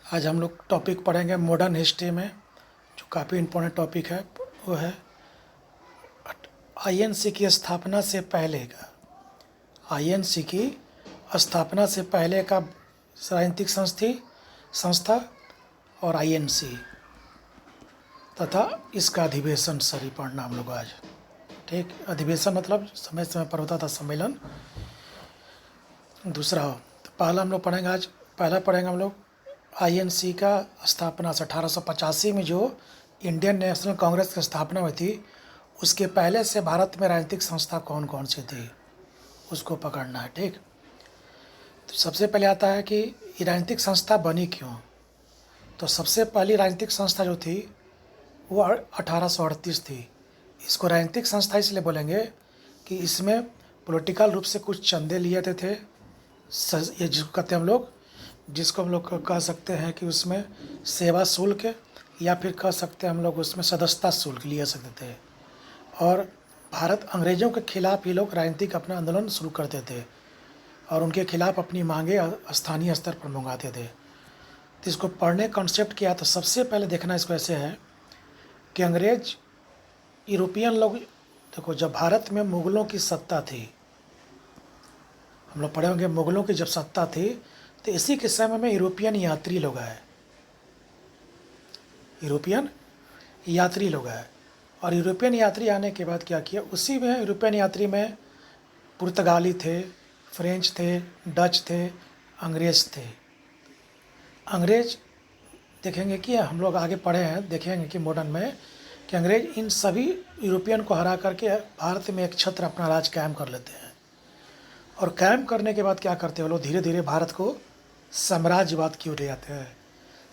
आज हम लोग टॉपिक पढ़ेंगे मॉडर्न हिस्ट्री में, जो काफ़ी इम्पोर्टेंट टॉपिक है। वो है आईएनसी की स्थापना से पहले का, आईएनसी की स्थापना से पहले का राजनीतिक संस्था और आईएनसी तथा इसका अधिवेशन सरी पढ़ना हम लोग आज। ठीक, अधिवेशन मतलब समय समय पर होता था सम्मेलन। दूसरा तो पहला हम लोग पढ़ेंगे, आज पहला पढ़ेंगे हम लोग आईएनसी का स्थापना से 1885 में जो इंडियन नेशनल कांग्रेस की स्थापना हुई थी, उसके पहले से भारत में राजनीतिक संस्था कौन कौन सी थी उसको पकड़ना है। ठीक, तो सबसे पहले आता है कि ये राजनीतिक संस्था बनी क्यों। तो सबसे पहली राजनीतिक संस्था जो थी वो 1838 थी। इसको राजनीतिक संस्था इसलिए बोलेंगे कि इसमें पॉलिटिकल रूप से कुछ चंदे लिए थे। ये जिसको कहते हैं हम लोग, जिसको हम लोग कह सकते हैं कि उसमें सेवा शुल्क, या फिर कह सकते हैं हम लोग उसमें सदस्यता शुल्क लिया सकते थे। और भारत अंग्रेज़ों के खिलाफ ये लोग राजनीतिक अपना आंदोलन शुरू करते थे और उनके खिलाफ अपनी मांगे स्थानीय स्तर पर मंगाते थे। तो इसको पढ़ने कॉन्सेप्ट किया तो सबसे पहले देखना इसको ऐसे है कि अंग्रेज यूरोपियन लोग, देखो जब भारत में मुग़लों की सत्ता थी, हम लोग पढ़े होंगे मुग़लों की जब सत्ता थी, तो इसी के समय में यूरोपियन यात्री लोग आए, यूरोपियन यात्री लोग आए। और यूरोपियन यात्री आने के बाद क्या किया, उसी में यूरोपियन यात्री में पुर्तगाली थे, फ्रेंच थे, डच थे, अंग्रेज़ थे। अंग्रेज़ देखेंगे कि हम लोग आगे पढ़े हैं, देखेंगे कि मॉडर्न में कि अंग्रेज़ इन सभी यूरोपियन को हरा करके भारत में एक छत्र अपना राज कायम कर लेते हैं। और कायम करने के बाद क्या करते हैं वो लोग, धीरे धीरे भारत को साम्राज्यवाद की ओर ले जाते हैं।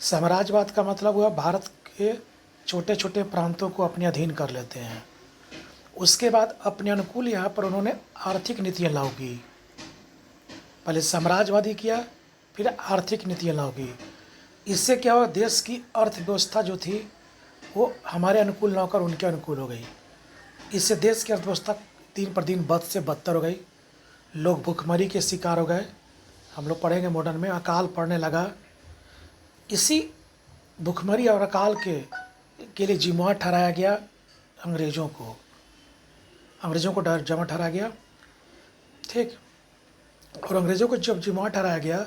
साम्राज्यवाद का मतलब हुआ भारत के छोटे छोटे प्रांतों को अपने अधीन कर लेते हैं। उसके बाद अपने अनुकूल यहाँ पर उन्होंने आर्थिक नीतियाँ लागू की। पहले साम्राज्यवादी किया, फिर आर्थिक नीतियाँ लागू की। इससे क्या हुआ, देश की अर्थव्यवस्था जो थी वो हमारे अनुकूल ना होकर उनके अनुकूल हो गई। इससे देश की अर्थव्यवस्था दिन पर दिन बद से बदतर हो गई। लोग भूखमरी के शिकार हो गए। हम लोग पढ़ेंगे मॉडर्न में अकाल पड़ने लगा। इसी भूखमरी और अकाल के लिए जिम्मेवार ठहराया गया अंग्रेज़ों को जमा ठहराया गया। ठीक, और अंग्रेज़ों को जब जिम्मेवार ठहराया गया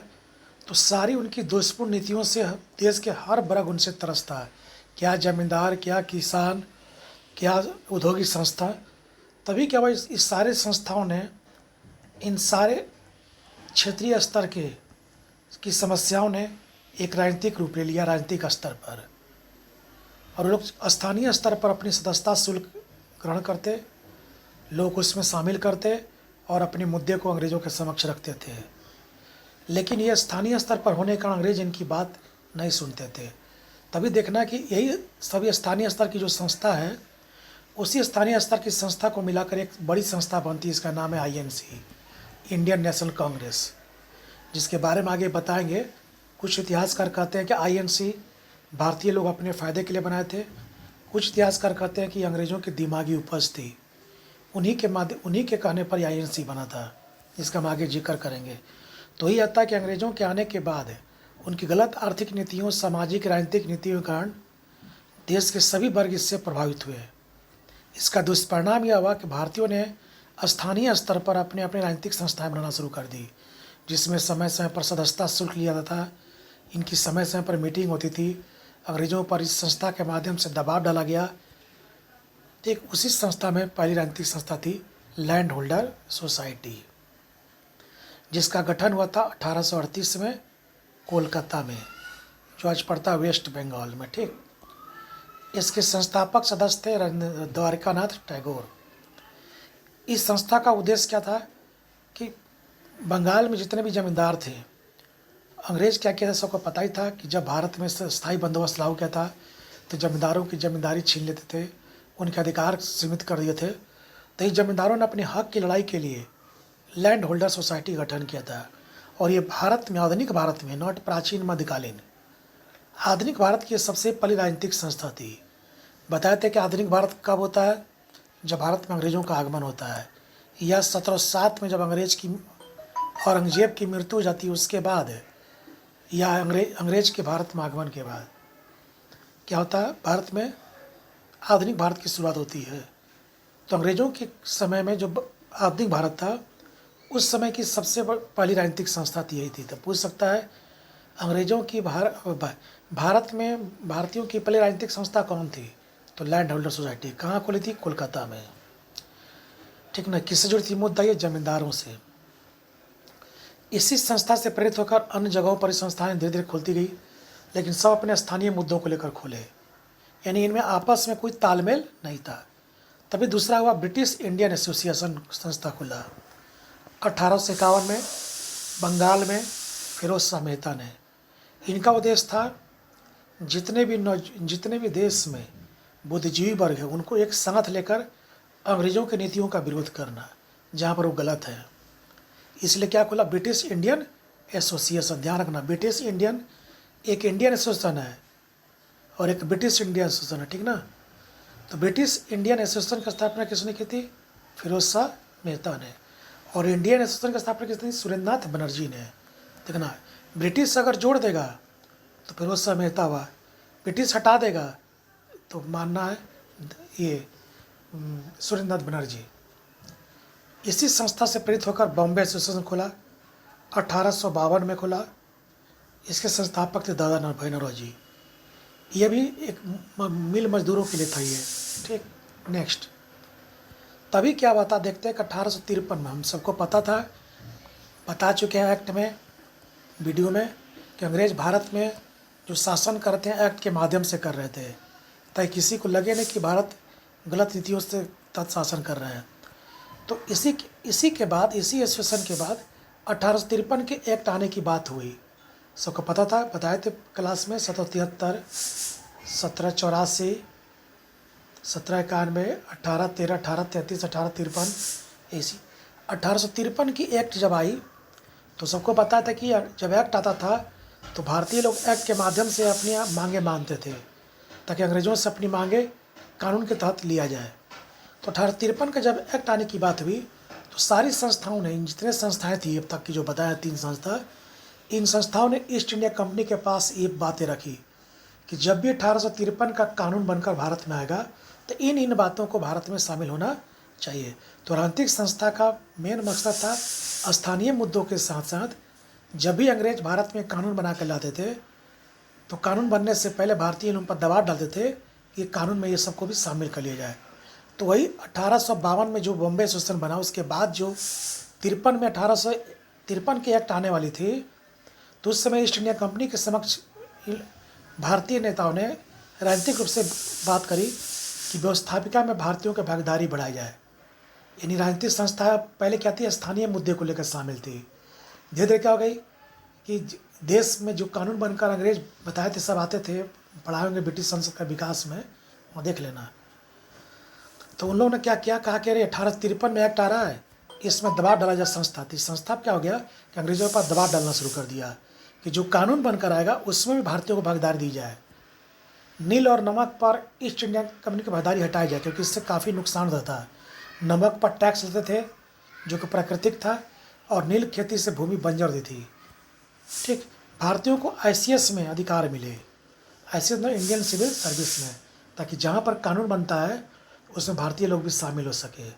तो सारी उनकी दोषपूर्ण नीतियों से देश के हर वर्ग उनसे तरसता है, क्या जमींदार, क्या किसान, क्या औद्योगिक संस्था। तभी क्या हुआ, इस सारे संस्थाओं ने इन सारे क्षेत्रीय स्तर की समस्याओं ने एक राजनीतिक रूप ले लिया राजनीतिक स्तर पर। और लोग स्थानीय स्तर पर अपनी सदस्यता शुल्क ग्रहण करते, लोग उसमें शामिल करते और अपने मुद्दे को अंग्रेज़ों के समक्ष रखते थे। लेकिन ये स्थानीय स्तर पर होने का अंग्रेज इनकी बात नहीं सुनते थे। तभी देखना कि यही सभी स्थानीय स्तर की जो संस्था है, उसी स्थानीय स्तर की संस्था को मिलाकर एक बड़ी संस्था बनती है। इसका नाम है आईएनसी, इंडियन नेशनल कांग्रेस, जिसके बारे में आगे बताएंगे। कुछ इतिहासकार कहते हैं कि आईएनसी भारतीय लोग अपने फ़ायदे के लिए बनाए थे। कुछ इतिहासकार कहते हैं कि अंग्रेज़ों की दिमागी उपज थी, उन्हीं के कहने पर आईएनसी बना था, जिसका हम आगे जिक्र करेंगे। तो ही आता है कि अंग्रेज़ों के आने के बाद उनकी गलत आर्थिक नीतियों, सामाजिक राजनीतिक नीतियों के कारण देश के सभी वर्ग इससे प्रभावित हुए। इसका दुष्परिणाम यह हुआ कि भारतीयों ने स्थानीय स्तर पर अपने अपने राजनीतिक संस्थाएं बनाना शुरू कर दी, जिसमें समय समय पर सदस्यता शुल्क लिया जाता था। इनकी समय समय पर मीटिंग होती थी। अंग्रेज़ों पर इस संस्था के माध्यम से दबाव डाला गया। ठीक, उसी संस्था में पहली राजनीतिक संस्था थी लैंड होल्डर सोसाइटी, जिसका गठन हुआ था 1838 में कोलकाता में, जो आज पड़ता है वेस्ट बंगाल में। ठीक, इसके संस्थापक सदस्य थे द्वारकानाथ टैगोर। इस संस्था का उद्देश्य क्या था कि बंगाल में जितने भी जमींदार थे, अंग्रेज़ क्या किया था सबको पता ही था कि जब भारत में स्थायी बंदोबस्त लागू किया था तो जमींदारों की जमींदारी छीन लेते थे, उनके अधिकार सीमित कर दिए थे। तो इस जमींदारों ने अपने हक की लड़ाई के लिए लैंड होल्डर सोसाइटी का गठन किया था। और ये भारत में, आधुनिक भारत में, नॉट प्राचीन मध्यकालीन, आधुनिक भारत की सबसे पहली राजनीतिक संस्था थी। बताए थे कि आधुनिक भारत कब होता है, जब भारत में अंग्रेज़ों का आगमन होता है, या 1707 में जब औरंगजेब की मृत्यु हो जाती है, उसके बाद या अंग्रेज के भारत में आगमन के बाद क्या होता है, भारत में आधुनिक भारत की शुरुआत होती है। तो अंग्रेज़ों के समय में जो आधुनिक भारत था, उस समय की सबसे पहली राजनीतिक संस्था थी यही थी। तो पूछ सकता है अंग्रेज़ों की भारत में भारतीयों की पहली राजनीतिक संस्था कौन थी? तो लैंड होल्डर सोसाइटी। कहाँ खुली थी? कोलकाता में। ठीक ना। किससे जुड़ी थी? मुद्दा ये जमींदारों से। इसी संस्था से प्रेरित होकर अन्य जगहों पर संस्थाएं धीरे धीरे खुलती गई, लेकिन सब अपने स्थानीय मुद्दों को लेकर खुले, यानी इनमें आपस में कोई तालमेल नहीं था। तभी दूसरा हुआ ब्रिटिश इंडियन एसोसिएशन संस्था खुला 1851 में बंगाल में फिरोज शाह मेहता ने। इनका उद्देश्य था जितने भी देश में बुद्धिजीवी वर्ग है उनको एक साथ लेकर अंग्रेज़ों की नीतियों का विरोध करना जहाँ पर वो गलत है। इसलिए क्या खुला? British Indian association. ध्यान रखना, ब्रिटिश इंडियन एक इंडियन एसोसिएशन है और एक ब्रिटिश इंडियन एसोसिएशन है, ठीक ना। तो ब्रिटिश इंडियन एसोसिएशन की स्थापना किसने की थी? फिरोज शाह मेहता ने। और इंडियन एसोसिएशन की स्थापना किसने? सुरेंद्रनाथ बनर्जी ने। देखना, ब्रिटिश अगर जोड़ देगा तो फिरोज शाह मेहता हुआ, ब्रिटिश हटा देगा तो मानना है ये सुरेंद्रनाथ बनर्जी। इसी संस्था से प्रेरित होकर बॉम्बे एसोसिएशन खुला 1852 में खुला। इसके संस्थापक थे दादा भाई नौरोजी। ये भी एक मिल मजदूरों के लिए था ये, ठीक। नेक्स्ट, तभी क्या बता देखते हैं कि 1853 में, हम सबको पता था, बता चुके हैं एक्ट में, वीडियो में, कि अंग्रेज़ भारत में जो शासन करते हैं एक्ट के माध्यम से कर रहे थे, ताकि किसी को लगे नहीं कि भारत गलत नीतियों से तहत शासन कर रहे हैं। तो इसी के बाद, इसी एसोसिएशन के बाद 1853 के एक्ट आने की बात हुई। सबको पता था, बताए थे क्लास में, 1773, 1784, 1791, 1813, 1833, 1853, ऐसी 1853 की एक्ट जब आई तो सबको पता था कि जब एक्ट आता था तो भारतीय लोग एक्ट के माध्यम से अपनी मांगे मानते थे, ताकि अंग्रेज़ों से अपनी मांगे कानून के तहत लिया जाए। तो 1853 का जब एक्ट आने की बात हुई तो सारी संस्थाओं ने, जितने संस्थाएं थी अब तक की जो बताया 3 संस्था, इन संस्थाओं ने ईस्ट इंडिया कंपनी के पास ये बातें रखी कि जब भी 1853 का कानून बनकर भारत में आएगा तो इन बातों को भारत में शामिल होना चाहिए। तो राजनीतिक संस्था का मेन मकसद था स्थानीय मुद्दों के साथ साथ जब भी अंग्रेज भारत में कानून बना कर लाते थे तो कानून बनने से पहले भारतीय उन पर दबाव डालते थे कि कानून में ये सबको भी शामिल कर लिया जाए। तो वही 1852 में जो बॉम्बे एसोसिएशन बना, उसके बाद जो 53 में 1853 की एक्ट आने वाली थी, तो उस समय ईस्ट इंडिया कंपनी के समक्ष भारतीय नेताओं ने राजनीतिक रूप से बात करी कि व्यवस्थापिका में भारतीयों की भागीदारी बढ़ाई जाए। यानी राजनीतिक संस्था पहले क्या थी? स्थानीय मुद्दे को लेकर शामिल थी। धीरे धीरे क्या हो गई कि देश में जो कानून बनकर अंग्रेज बताए थे, सब आते थे, पढ़ाए होंगे ब्रिटिश संसद का विकास में, वहाँ देख लेना। तो उन लोगों ने क्या किया, कहा कि अरे 1853 में एक्ट आ रहा है, इसमें दबाव डाला जाए। संस्था थी, संस्था क्या हो गया कि अंग्रेजों के पास दबाव डालना शुरू कर दिया कि जो कानून बनकर आएगा उसमें भी भारतीयों को भागीदारी दी जाए। नील और नमक पर ईस्ट इंडिया कंपनी की भागीदारी हटाई जाए, क्योंकि इससे काफ़ी नुकसान होता था। नमक पर टैक्स लेते थे जो कि प्राकृतिक था, और नील खेती से भूमि बंजर दी थी, ठीक। भारतीयों को ICS में अधिकार मिले, ICS में इंडियन सिविल सर्विस में, ताकि जहाँ पर कानून बनता है उसमें भारतीय लोग भी शामिल हो सके।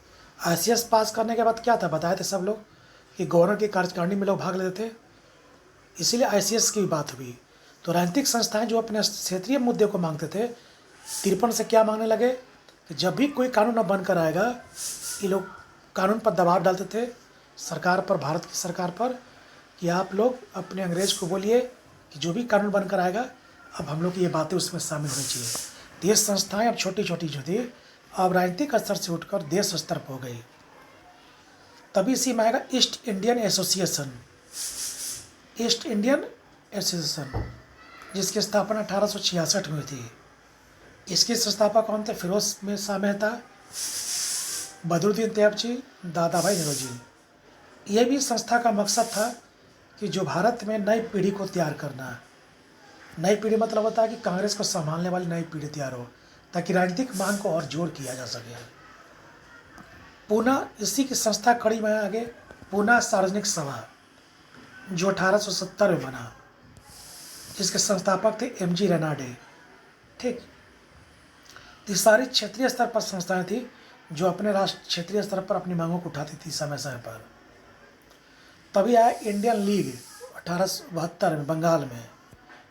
ICS पास करने के बाद क्या था, बताए थे सब लोग कि गवर्नर की कार्यकारिणी में लोग भाग लेते थे, इसीलिए ICS की बात हुई। तो राजनीतिक संस्थाएं जो अपने क्षेत्रीय मुद्दे को मांगते थे, 53 से क्या मांगने लगे कि जब भी कोई कानून अब बनकर आएगा, ये लोग कानून पर दबाव डालते थे सरकार पर, भारत की सरकार पर, कि आप लोग अपने अंग्रेज को बोलिए कि जो भी कानून बनकर आएगा अब हम लोग की ये बातें उसमें शामिल होनी चाहिए। तो ये संस्थाएँ अब छोटी छोटी जो थी अब राजनीतिक स्तर से उठकर देश स्तर पर हो गई। तभी इसी में आएगा east Indian association. East Indian association जिसकी स्थापना 1866 में हुई थी। इसके संस्थापक कौन थे? फिरोज शाह मेहता, बदरुद्दीन तैयबजी, दादा भाई नौरोजी। यह भी संस्था का मकसद था कि जो भारत में नई पीढ़ी को तैयार करना। नई पीढ़ी मतलब होता है कि कांग्रेस को संभालने वाली नई पीढ़ी तैयार हो, ताकि राजनीतिक मांग को और जोर किया जा सके। पूना, इसी की संस्था कड़ी में आगे पूना सार्वजनिक सभा जो 1870 में बना। जिसके संस्थापक थे एम.जी. रेनाडे। ठीक, तो ये सारी क्षेत्रीय स्तर पर संस्थाएं थी जो अपने राष्ट्र क्षेत्रीय स्तर पर अपनी मांगों को उठाती थी समय समय पर। तभी आया इंडियन लीग 1872 में बंगाल में,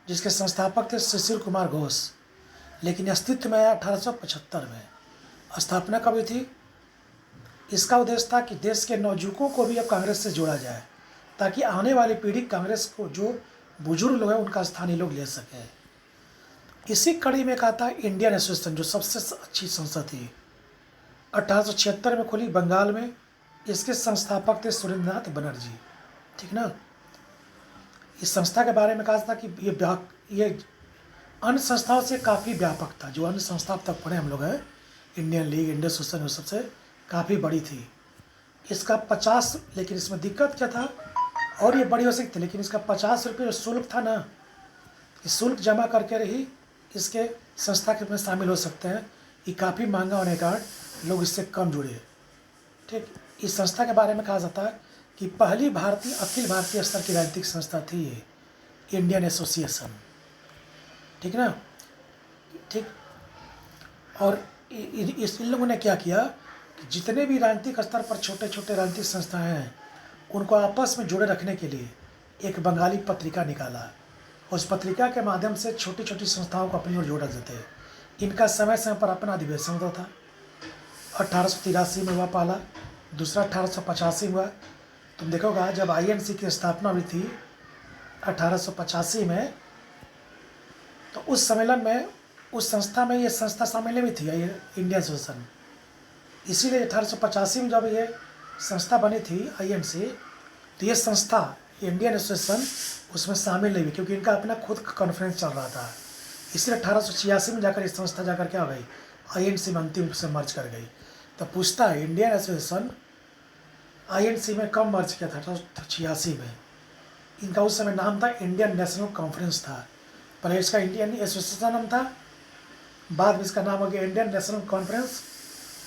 जिसके संस्थापक थे सुशील कुमार घोष, लेकिन अस्तित्व में आया 1875 में। स्थापना कब हुई थी? इसका उद्देश्य था कि देश के नवयुवकों को भी अब कांग्रेस से जोड़ा जाए, ताकि आने वाली पीढ़ी कांग्रेस को, जो बुजुर्ग लोग हैं, उनका स्थान ये लोग ले सकें। इसी कड़ी में कहा था इंडियन एसोसिएशन, जो सबसे अच्छी संस्था थी, 1876 में खुली बंगाल में। इसके संस्थापक थे सुरेंद्रनाथ बनर्जी। ठीक ना। इस संस्था के बारे में कहा था कि ये अन्य संस्थाओं से काफ़ी व्यापक था। जो अन्य संस्था अब तक पढ़े हम लोग हैं, इंडियन लीग, इंडियन एसोसिएशन, सबसे काफ़ी बड़ी थी। इसका 50, लेकिन इसमें दिक्कत क्या था, और ये बड़ी हो सकती थी, लेकिन इसका 50 रुपये जो शुल्क था ना, इस शुल्क जमा करके रही इसके संस्था के में शामिल हो सकते हैं। ये काफ़ी महंगा होने के कारण लोग इससे कम जुड़े। ठीक, इस संस्था के बारे में कहा जाता है कि पहली अखिल भारतीय स्तर की राजनीतिक संस्था थी ये, इंडियन एसोसिएशन। ठीक ना। ठीक, और इन लोगों ने क्या किया कि जितने भी राजनीतिक स्तर पर छोटे छोटे राजनीतिक संस्थाएं हैं, उनको आपस में जोड़े रखने के लिए एक बंगाली पत्रिका निकाला। उस पत्रिका के माध्यम से छोटी छोटी संस्थाओं को अपनी ओर जोड़ा जाते। इनका समय समय पर अपना अधिवेशन होता था। 1883 में हुआ पहला, दूसरा 1885 में हुआ। तुम देखोगा जब आईएनसी की स्थापना हुई थी 1885 में, तो उस सम्मेलन में, उस संस्था में, ये संस्था शामिल भी थी, ये इंडियन एसोसिएशन। इसीलिए 1885 में जब ये संस्था बनी थी आईएनसी, तो ये संस्था इंडियन एसोसिएशन उसमें शामिल नहीं हुई, क्योंकि इनका अपना खुद का कॉन्फ्रेंस चल रहा था। इसलिए 1886 में जाकर इस संस्था जाकर क्या हो गई, आईएनसी में अंतिम रूप से मर्ज कर गई। तो पूछता है इंडियन एसोसिएशन आईएनसी में कब मर्ज किया था? 1886 में। इनका उस समय नाम था इंडियन नेशनल कॉन्फ्रेंस था। पहले इसका इंडियन एसोसिएशन नाम था, बाद में इसका नाम हो गया इंडियन नेशनल कॉन्फ्रेंस,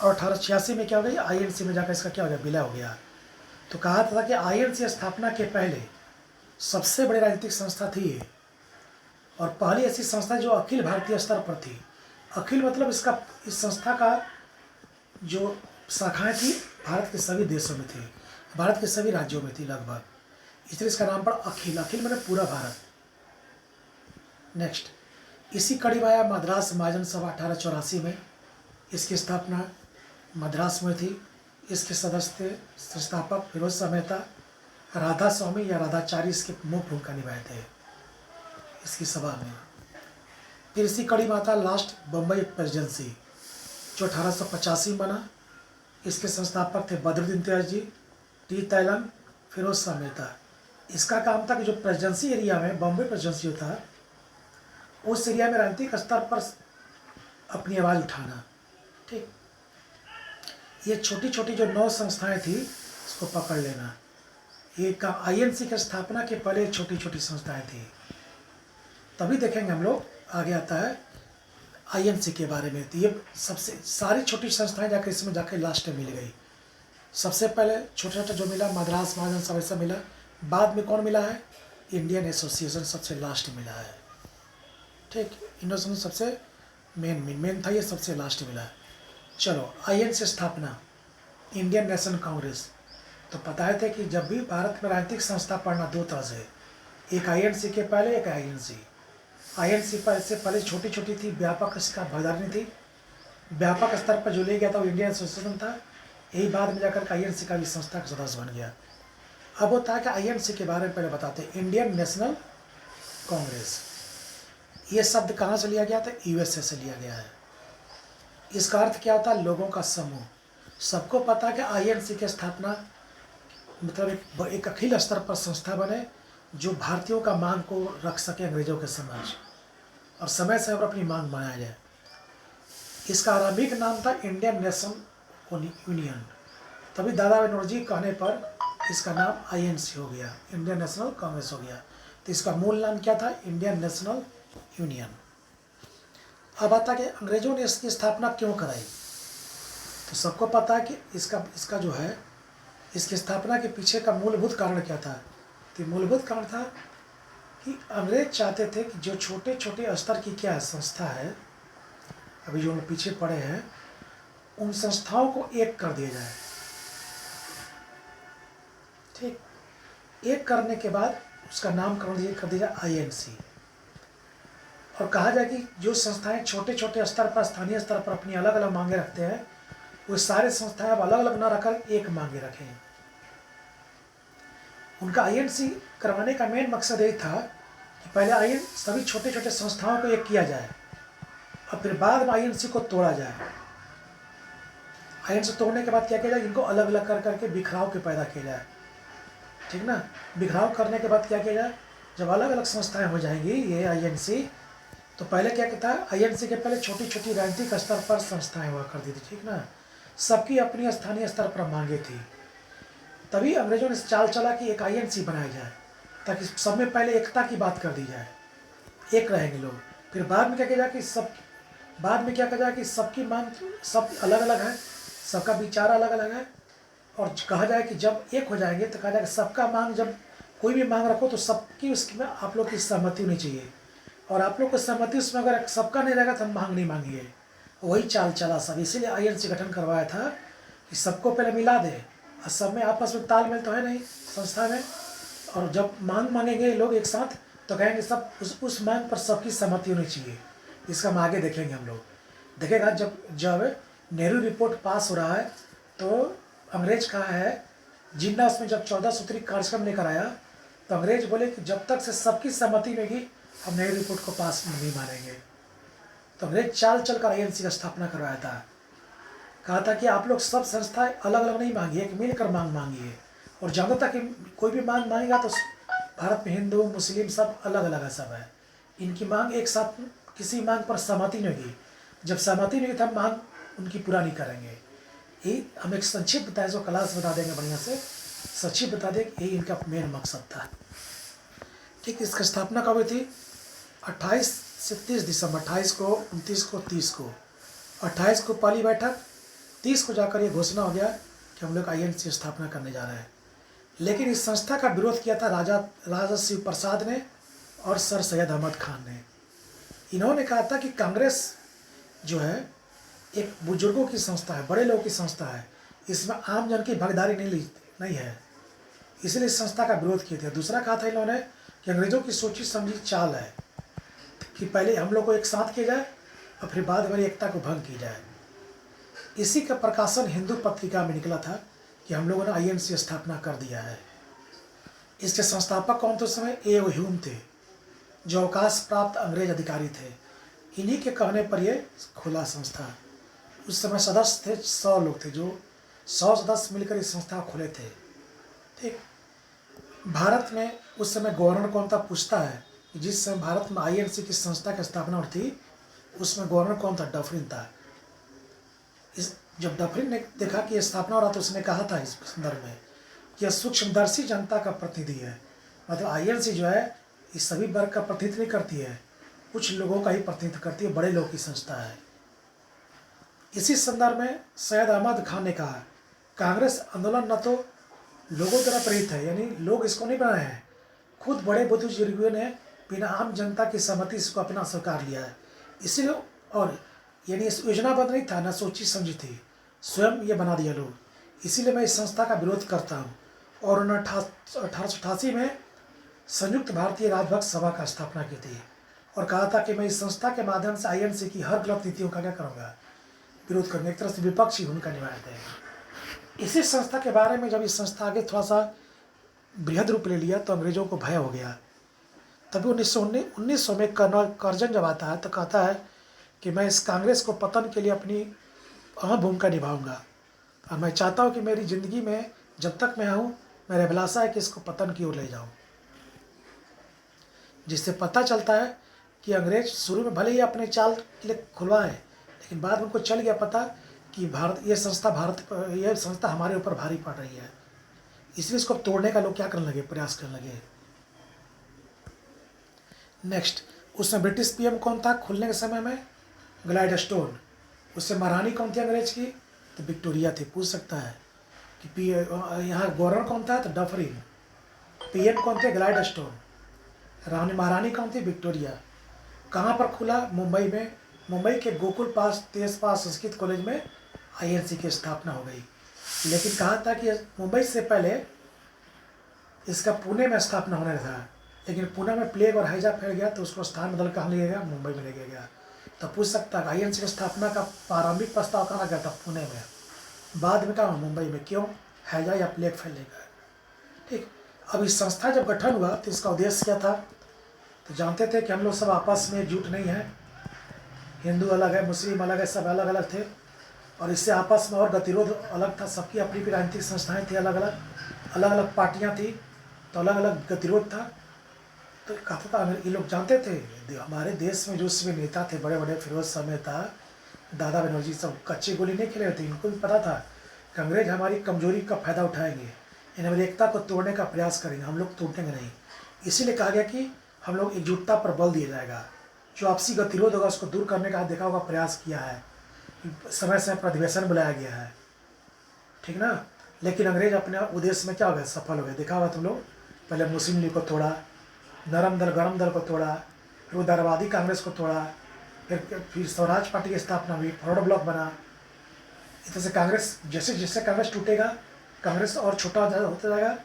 और 1886 में क्या हो गई, आईएनसी में जाकर इसका क्या हो गया, विलय हो गया। तो कहा था कि आईएनसी स्थापना के पहले सबसे बड़ी राजनीतिक संस्था थी ये, और पहली ऐसी संस्था जो अखिल भारतीय स्तर पर थी। अखिल मतलब इस संस्था का जो शाखाएं थी भारत के सभी देशों में थी, भारत के सभी राज्यों में थी लगभग, इसलिए इसका नाम पड़ा अखिल। अखिल मतलब पूरा भारत। नेक्स्ट, इसी कड़ी में आया मद्रास महाजन सभा 1884 में। इसकी स्थापना मद्रास में थी। इसके सदस्य थे संस्थापक फिरोज शाह मेहता, राधा स्वामी या राधाचारी इसके मुख्य भूमिका निभाए थे इसकी सभा में। फिर इसी कड़ी में आता लास्ट बम्बई प्रेसिडेंसी, जो 1885 में बना। इसके संस्थापक थे बद्रुद्दीन तैयबजी, टी तैलन, फिरोज शाह मेहता। इसका काम था कि जो प्रेसिडेंसी एरिया में बम्बई प्रेसिडेंसी होता, उस एरिया में राजनीतिक स्तर पर अपनी आवाज़ उठाना। ठीक, ये छोटी छोटी जो 9 संस्थाएं थी, इसको पकड़ लेना। ये आईएनसी की स्थापना के पहले छोटी छोटी संस्थाएं थी। तभी देखेंगे हम लोग, आगे आता है आईएनसी के बारे में। तो ये सबसे सारी छोटी संस्थाएं जाकर इसमें जाकर लास्ट में मिल गई। सबसे पहले छोटा छोटा जो मिला मद्रास महाजन सभा से मिला, बाद में कौन मिला है, इंडियन एसोसिएशन सबसे लास्ट मिला है। ठीक, इंडोनेशियन सबसे मेन था, ये सबसे लास्ट मिला है। चलो, आईएनसी स्थापना, इंडियन नेशनल कांग्रेस। तो पता है थे कि जब भी भारत में राजनीतिक संस्था पढ़ना 2 तरह से, एक आईएनसी के पहले, एक आईएनसी। आईएनसी पर इससे पहले छोटी छोटी थी, व्यापक इसका भागीदारी नहीं थी। व्यापक स्तर पर जो ले गया था वो इंडियन एसोसिएशन था। यही बाद में जाकर आईएनसी का भी संस्था का सदस्य बन गया। अब होता है कि आईएनसी के बारे में पहले बताते हैं। इंडियन नेशनल कांग्रेस, ये शब्द कहाँ से लिया गया था, यूएसए से लिया गया है। इसका अर्थ क्या होता है, लोगों का समूह। सबको पता है कि आईएनसी की स्थापना मतलब एक अखिल स्तर पर संस्था बने जो भारतीयों का मांग को रख सके अंग्रेजों के समक्ष, और समय से और अपनी मांग बनाया जाए। इसका आरंभिक नाम था इंडियन नेशनल यूनियन। तभी दादा बनर्जी कहने पर इसका नाम आईएनसी हो गया, इंडियन नेशनल कांग्रेस हो गया। तो इसका मूल नाम क्या था, इंडियन नेशनल यूनियन। अब आता कि अंग्रेजों ने इसकी स्थापना क्यों कराई। तो सबको पता है कि इसका जो है, इसकी स्थापना के पीछे का मूलभूत कारण क्या था। तो मूलभूत कारण था कि अंग्रेज चाहते थे कि जो छोटे छोटे स्तर की क्या संस्था है, अभी जो हम पीछे पड़े हैं, उन संस्थाओं को एक कर दिया जाए। ठीक, एक करने के बाद उसका नामकरण कर दिया आईएनसी, और कहा जाए कि जो संस्थाएं छोटे छोटे स्तर पर, स्थानीय स्तर पर अपनी अलग अलग मांगे रखते हैं, वो सारे संस्थाएं अब अलग अलग ना रखकर एक मांगे रखें। उनका आईएनसी करवाने का मेन मकसद यही था कि पहले सभी छोटे छोटे संस्थाओं को एक किया जाए और फिर बाद में आईएनसी को तोड़ा जाए। आईएनसी तोड़ने के बाद क्या किया जाए, इनको अलग अलग कर करके बिखराव के पैदा किया जाए। ठीक ना, बिखराव करने के बाद क्या किया जाए, जब अलग अलग संस्थाएं हो जाएंगी ये आईएनसी, तो पहले क्या कहता है, आईएनसी के पहले छोटी छोटी राजनीतिक स्तर पर संस्थाएं हुआ करती थी। ठीक ना, सबकी अपनी स्थानीय स्तर पर मांगे थी। तभी अंग्रेजों ने चाल चला कि एक आईएनसी बनाया जाए ताकि सब में पहले एकता की बात कर दी जाए, एक रहेंगे लोग। फिर बाद में क्या किया जाए कि सबकी मांग सब अलग अलग है, सबका विचार अलग अलग है, और कहा जाए कि जब एक हो जाएंगे तो कहा जाए कि सबका मांग, जब कोई भी मांग रखो तो सबकी उसमें आप लोग की सहमति होनी चाहिए, और आप लोग को सहमति उसमें अगर सबका नहीं रहेगा तो हम मांग नहीं मांगिए। वही चाल चला सब, इसीलिए आईएनसी गठन करवाया था कि सबको पहले मिला दे, और सब में आपस में तालमेल तो है नहीं संस्था में, और जब मांग मांगेंगे लोग एक साथ तो कहेंगे सब उस मांग पर सबकी सहमति होनी चाहिए। इसका हम आगे देखेंगे, हम लोग देखेगा। जब जब नेहरू रिपोर्ट पास हो रहा है तो अंग्रेज कहा है, जिन्ना उसमें जब 14 सूत्री कार्यक्रम लेकर आया तो अंग्रेज बोले कि जब तक से सबकी सहमति रहेगी हम नेहरू रिपोर्ट को पास नहीं मानेंगे। तो अंग्रेज चाल चल कर आईएनसी का स्थापना करवाया था। कहा था कि आप लोग सब संस्थाएं अलग अलग नहीं मांगिए, एक मिलकर मांग मांगिए, और जहाँ तक कि कोई भी मांग मांगेगा तो भारत में हिंदू मुस्लिम सब अलग अलग है, सब है, इनकी मांग एक साथ किसी मांग पर सहमति नहीं होगी। जब सहमति नहीं होगी तो हम मांग उनकी पूरा नहीं करेंगे। ये हम एक संक्षिप्त बताए, जो क्लास बता देंगे बढ़िया से, संक्षिप्त बता दें, यही इनका मेन मकसद था। ठीक, इसकी स्थापना कब हुई थी, 28 से 30 दिसंबर, 28 को, 29 को, 30 को। 28 को पहली बैठक, 30 को जाकर ये घोषणा हो गया कि हम लोग आईएनसी स्थापना करने जा रहे हैं। लेकिन इस संस्था का विरोध किया था राजा शिव प्रसाद ने और सर सैयद अहमद खान ने। इन्होंने कहा था कि कांग्रेस जो है एक बुजुर्गों की संस्था है, बड़े लोगों की संस्था है, इसमें आम जन की भागीदारी नहीं है, इसलिए इस संस्था का विरोध किए थे। दूसरा कहा था इन्होंने कि अंग्रेजों की सोची समझी चाल है कि पहले हम लोग को एक साथ किया जाए और फिर बाद में एकता को भंग की जाए। इसी का प्रकाशन हिंदू पत्रिका में निकला था कि हम लोगों ने आईएनसी स्थापना कर दिया है। इसके संस्थापक कौन थे उस समय, ए ह्यूम थे, जो अवकाश प्राप्त अंग्रेज अधिकारी थे। इन्हीं के कहने पर यह खुला संस्था। उस समय सदस्य थे 100 लोग थे, जो 100 सदस्य मिलकर इस संस्था खोले थे। ठीक, भारत में उस समय गवर्नर कौन था, पूछता है कि जिस समय भारत में आईएनसी की संस्था की स्थापना हुई थी उसमें गवर्नर कौन था, डफरिन था। जब डफरिन ने देखा कि यह स्थापना हो रहा तो उसने कहा था इस संदर्भ में कि यह सूक्ष्मदर्शी जनता का प्रतिनिधि है। मतलब आईएनसी जो है इस सभी वर्ग का प्रतिनिधित्व नहीं करती है, कुछ लोगों का ही प्रतिनिधित्व करती है, बड़े लोग की संस्था है। इसी संदर्भ में सैयद अहमद खान ने कहा, कांग्रेस आंदोलन न तो लोगों द्वारा प्रेरित है, यानी लोग इसको नहीं बनाए हैं, खुद बड़े बुजुर्गों ने बिना आम जनता की सहमति इसको अपना स्वीकार लिया है। इसीलिए, और यानी इस योजनाबद्ध नहीं था, ना सोची समझी थी, स्वयं ये बना दिया लोग। इसीलिए मैं इस संस्था का विरोध करता हूँ। और उन्होंने 1888 में संयुक्त भारतीय राजभक्त सभा का स्थापना की थी और कहा था कि मैं इस संस्था के माध्यम से आईएनसी की हर गलत नीतियों का क्या करूँगा, विरोध करूँगा। एक तरह से विपक्षी भूमिका निभाते हैं। इसी संस्था के बारे में जब इस संस्था आगे थोड़ा सा बृहद रूप ले लिया तो अंग्रेजों को भय हो गया। तभी 1900 में कर्नल कर्जन जब आता है तो कहता है कि मैं इस कांग्रेस को पतन के लिए अपनी अहम भूमिका निभाऊंगा, और मैं चाहता हूँ कि मेरी ज़िंदगी में जब तक मैं हूँ मेरा अभिलाषा है कि इसको पतन की ओर ले जाऊँ। जिससे पता चलता है कि अंग्रेज शुरू में भले ही अपने चाल के लिए खुलवाए, लेकिन बाद में उनको चल गया पता कि ये संस्था हमारे ऊपर भारी पड़ रही है, इसलिए इसको तोड़ने का लोग क्या करने लगे, प्रयास करने लगे। नेक्स्ट, उसमें ब्रिटिश पीएम कौन था खुलने के समय में, ग्लाइडस्टोन। उससे महारानी कौन थी अंग्रेज की, तो विक्टोरिया थी। पूछ सकता है कि यहाँ गवर्नर कौन था, तो डफरिन। पीएम कौन थे, ग्लाइडस्टोन। रानी महारानी कौन थी? विक्टोरिया। कहाँ पर खुला? मुंबई में। मुंबई के गोकुल पास तेज पास संस्कृत कॉलेज में आईएनसी की स्थापना हो गई। लेकिन कहा था कि मुंबई से पहले इसका पुणे में स्थापना होने था, लेकिन पुणे में प्लेग और हैजा फैल गया तो उसको स्थान बदल कहाँ लिया गया? मुंबई में ले गया गया। तो पूछ सकता है आईएनसी की स्थापना का प्रारंभिक प्रस्ताव कहाँ गया था? पुणे में। बाद में कहाँ? मुंबई में। क्यों? हैजा या प्लेग फैलेगा। ठीक। अब इस संस्था जब गठन हुआ तो इसका उद्देश्य क्या था? तो जानते थे कि हम लोग सब आपस में एकजुट नहीं हैं, हिंदू अलग है, मुस्लिम अलग है, सब अलग अलग थे, और इससे आपस में और गतिरोध अलग था। सबकी अपनी अपनी राजनीतिक संस्थाएं थी, अलग अलग पार्टियां थी, तो अलग अलग गतिरोध था। तो कहता था ये लोग जानते थे हमारे देश में जो उसमें नेता थे बड़े बड़े, फिरोज शाह मेहता, दादा बनर्जी, सब कच्ची गोली नहीं खेले थे। इनको भी पता था कि अंग्रेज हमारी कमजोरी का फायदा उठाएंगे, इन हमारी एकता को तोड़ने का प्रयास करेंगे, हम लोग टूटेंगे नहीं। इसीलिए कहा गया कि हम लोग एकजुटता पर बल दिया जाएगा, जो आपसी गतिरोध होगा उसको दूर करने का देखा होगा प्रयास किया है, समय समय पर अधिवेशन बुलाया गया है, ठीक ना। लेकिन अंग्रेज अपने उद्देश्य में क्या हो गए? सफल हो गए। देखा होगा तुम लोग, पहले मुस्लिम लीग को तोड़ा, नरम दल गरम दल को तोड़ा, फिर उदारवादी कांग्रेस को तोड़ा, फिर स्वराज पार्टी की स्थापना हुई, फॉरवर्ड ब्लॉक बना। इस तरह से कांग्रेस, जैसे जैसे कांग्रेस टूटेगा कांग्रेस और छोटा होता जाएगा,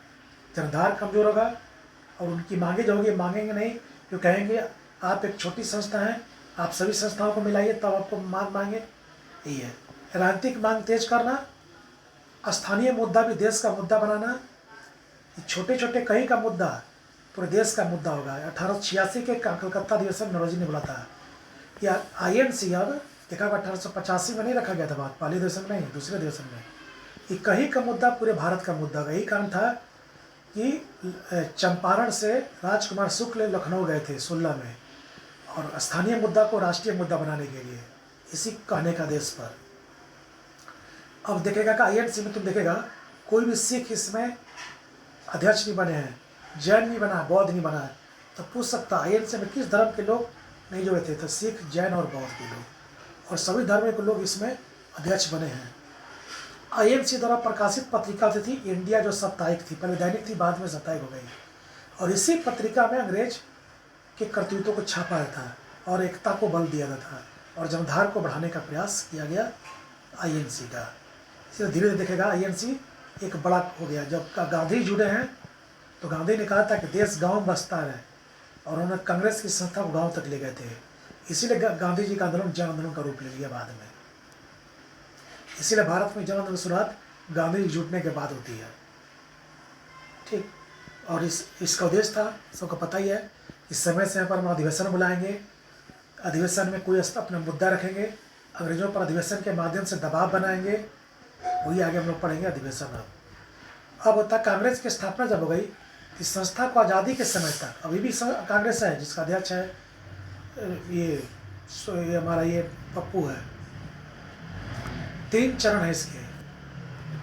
जनधार कमजोर होगा, और उनकी मांगे जो होगी मांगेंगे नहीं, जो कहेंगे आप एक छोटी संस्था हैं, आप सभी संस्थाओं को मिलाइए तब आपको मांग मांगे। यही है राजनीतिक मांग तेज करना, स्थानीय मुद्दा भी देश का मुद्दा बनाना। छोटे छोटे कहीं का मुद्दा पूरे देश का मुद्दा होगा। 1886 के कलकत्ता अधिवेशन नौरोजी ने बोला था या आईएनसी अब देखा 1885 में नहीं रखा गया था बात, पहले अधिवेशन में नहीं, दूसरे अधिवेशन में। ये कहीं का मुद्दा पूरे भारत का मुद्दा होगा। यही कारण था कि चंपारण से राजकुमार शुक्ल लखनऊ गए थे 16 में, और स्थानीय मुद्दा को राष्ट्रीय मुद्दा बनाने के लिए, इसी कहने का आदेश पर। अब देखेगा कि आईएनसी में तुम देखेगा कोई भी सिख इसमें अध्यक्ष नहीं बने हैं, जैन नहीं बना, बौद्ध नहीं बना है। तो पूछ सकता आईएनसी में किस धर्म के लोग नहीं जुड़े थे? तो सिख, जैन और बौद्ध के लोग, और सभी धर्म के लोग इसमें अध्यक्ष बने हैं। आईएनसी द्वारा प्रकाशित पत्रिका थी इंडिया, जो साप्ताहिक थी, पहले दैनिक थी, बाद में साप्ताहिक हो गई। और इसी पत्रिका में अंग्रेज के करतूतों को छापा था और एकता को बल दिया था, और जनधार को बढ़ाने का प्रयास किया गया आईएनसी का। इसलिए धीरे धीरे देखेगा आईएनसी एक बड़ा हो गया। जब गांधी जुड़े हैं तो गांधी ने कहा था कि देश गांव में बसता है, और उन्होंने कांग्रेस की संस्था को गांव तक ले गए थे। इसीलिए गांधी जी का आंदोलन जन आंदोलन का रूप ले लिया बाद में। इसीलिए भारत में जन आंदोलन की शुरुआत गांधी जी जुटने के बाद होती है, ठीक। और इसका उद्देश्य था, सबको पता ही है, इस समय समय पर हम अधिवेशन बुलाएंगे, अधिवेशन में कोई अपना मुद्दा रखेंगे, अंग्रेजों पर अधिवेशन के माध्यम से दबाव बनाएंगे, वही आगे हम लोग पढ़ेंगे अधिवेशन। अब होता कांग्रेस की स्थापना जब हो गई, इस संस्था को आज़ादी के समय तक, अभी भी कांग्रेस है जिसका अध्यक्ष है ये हमारा ये पप्पू है। 3 चरण है इसके,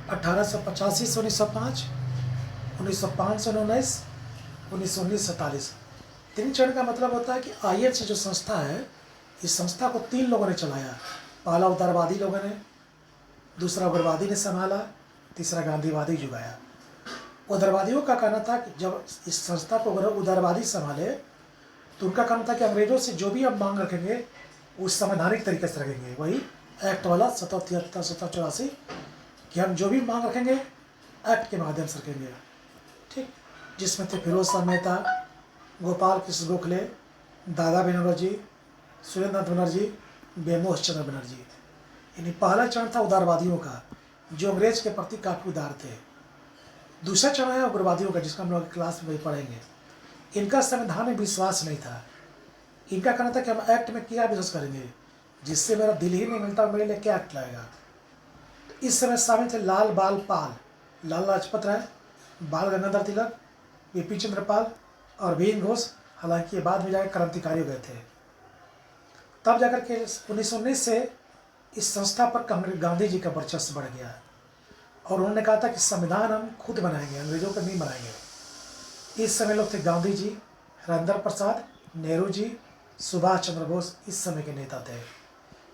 1885 से 1905, 1905 से 1919, 1919 से 1947। 3 चरण का मतलब होता है कि आईएनसी जो संस्था है, इस संस्था को 3 लोगों ने चलाया। पहला उदारवादी लोगों ने, दूसरा उग्रवादी ने संभाला, तीसरा गांधीवादी जुगाया। उदारवादियों का कहना था कि जब इस संस्था को उदारवादी संभाले तो उनका कहना था कि अंग्रेजों से जो भी हम मांग रखेंगे वो संवैधानिक तरीके से रखेंगे, वही एक्ट वाला 1773 1784, कि हम जो भी मांग रखेंगे एक्ट के माध्यम से रखेंगे, ठीक। जिसमें थे फिरोज शाह मेहता, गोपाल कृष्ण गोखले, दादा बनर्जी, सुरेंद्र नाथ बनर्जी, बेमोश चंद्र बनर्जी। यानी पहला चरण था उदारवादियों का, जो अंग्रेज के प्रति काफ़ी उदार थे। दूसरा चरण है उग्रवादियों का, जिसका हम लोग क्लास में पढ़ेंगे। इनका संविधान में विश्वास नहीं था। इनका कहना था कि हम एक्ट में क्या विश्वास करेंगे, जिससे मेरा दिल ही नहीं मिलता, मेरे लिए क्या एक्ट लाएगा। तो इस समय शामिल थे लाल बाल पाल, लाला लाजपत राय, बाल गंगाधर तिलक, बिपिन चंद्र पाल और भीम घोष। हालांकि ये बाद में जाकर क्रांतिकारी हो गए थे। तब जाकर के 1919 से इस संस्था पर गांधी जी का वर्चस्व बढ़ गया, और उन्होंने कहा था कि संविधान हम खुद बनाएंगे, अंग्रेजों को नहीं बनाएंगे। इस समय लोग थे गांधी जी, राजेंद्र प्रसाद, नेहरू जी, सुभाष चंद्र बोस, इस समय के नेता थे।